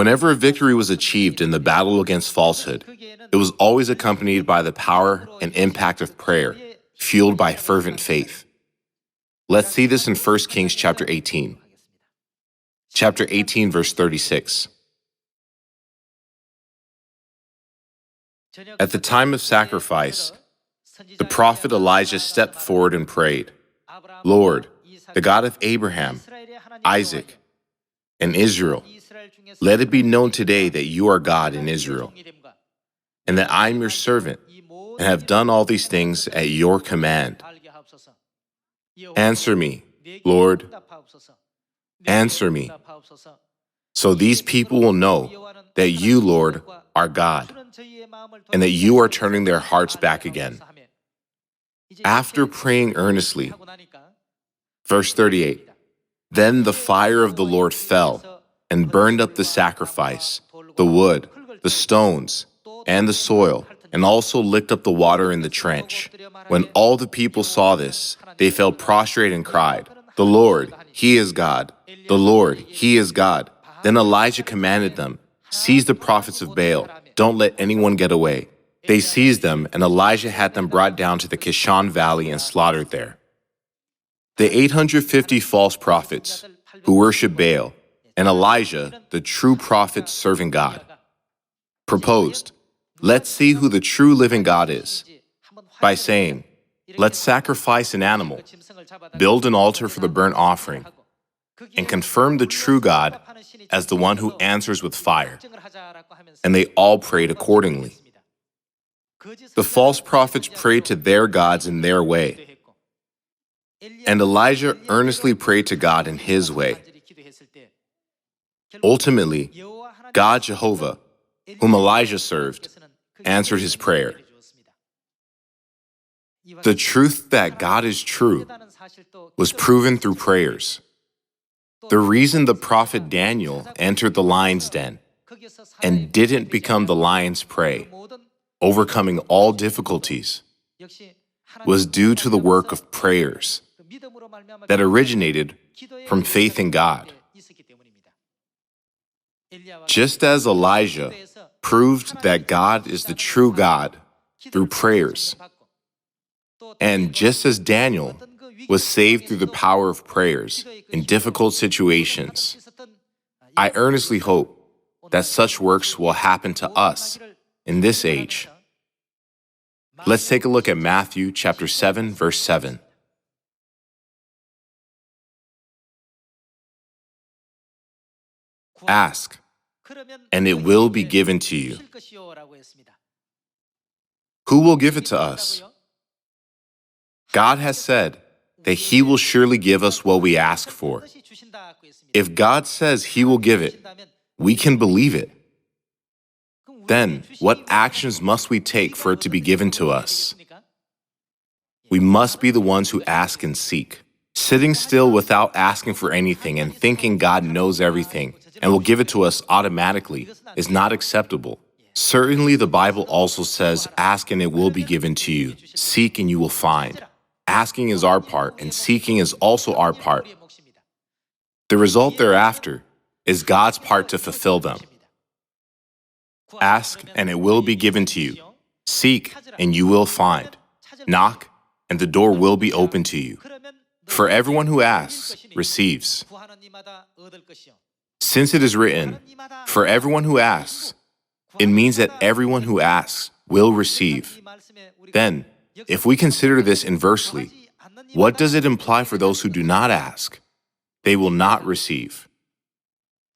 Whenever a victory was achieved in the battle against falsehood, it was always accompanied by the power and impact of prayer, fueled by fervent faith. Let's see this in 1 Kings chapter 18. Chapter 18, verse 36. At the time of sacrifice, the prophet Elijah stepped forward and prayed, "Lord, the God of Abraham, Isaac, and Israel, let it be known today that you are God in Israel, and that I am your servant, and have done all these things at your command. Answer me, Lord, answer me, so these people will know that you, Lord, are God, and that you are turning their hearts back again." After praying earnestly, verse 38, then the fire of the Lord fell and burned up the sacrifice, the wood, the stones, and the soil, and also licked up the water in the trench. When all the people saw this, they fell prostrate and cried, "The Lord, He is God. The Lord, He is God." Then Elijah commanded them, "Seize the prophets of Baal. Don't let anyone get away." They seized them, and Elijah had them brought down to the Kishon Valley and slaughtered there. The 850 false prophets who worship Baal, and Elijah, the true prophet serving God, proposed, "Let's see who the true living God is," by saying, "Let's sacrifice an animal, build an altar for the burnt offering, and confirm the true God as the one who answers with fire." And they all prayed accordingly. The false prophets prayed to their gods in their way, and Elijah earnestly prayed to God in his way. Ultimately, God Jehovah, whom Elijah served, answered his prayer. The truth that God is true was proven through prayers. The reason the prophet Daniel entered the lion's den and didn't become the lion's prey, overcoming all difficulties, was due to the work of prayers that originated from faith in God. Just as Elijah proved that God is the true God through prayers, and just as Daniel was saved through the power of prayers in difficult situations, I earnestly hope that such works will happen to us in this age. Let's take a look at Matthew chapter 7, verse 7. Ask, and it will be given to you. Who will give it to us? God has said that He will surely give us what we ask for. If God says He will give it, we can believe it. Then, what actions must we take for it to be given to us? We must be the ones who ask and seek. Sitting still without asking for anything and thinking God knows everything and will give it to us automatically is not acceptable. Certainly, the Bible also says, "Ask and it will be given to you. Seek and you will find." Asking is our part, and seeking is also our part. The result thereafter is God's part to fulfill them. Ask, and it will be given to you. Seek, and you will find. Knock, and the door will be opened to you. For everyone who asks, receives. Since it is written, "For everyone who asks," it means that everyone who asks will receive. Then, if we consider this inversely, what does it imply for those who do not ask? They will not receive.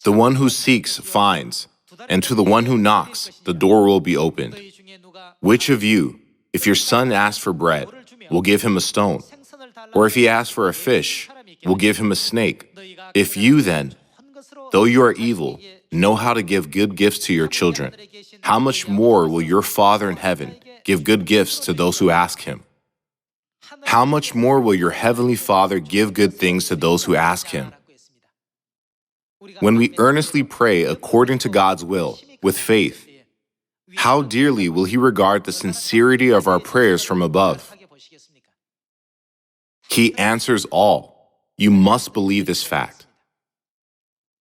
The one who seeks finds, and to the one who knocks, the door will be opened. Which of you, if your son asks for bread, will give him a stone? Or if he asks for a fish, will give him a snake? If you then, though you are evil, know how to give good gifts to your children, how much more will your Father in heaven give good gifts to those who ask Him? How much more will your Heavenly Father give good things to those who ask Him? When we earnestly pray according to God's will, with faith, how dearly will He regard the sincerity of our prayers from above? He answers all. You must believe this fact.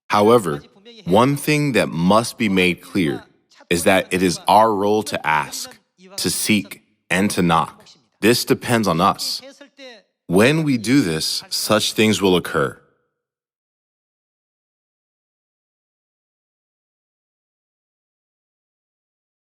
However, one thing that must be made clear is that it is our role to ask, to seek, and to knock. This depends on us. When we do this, such things will occur.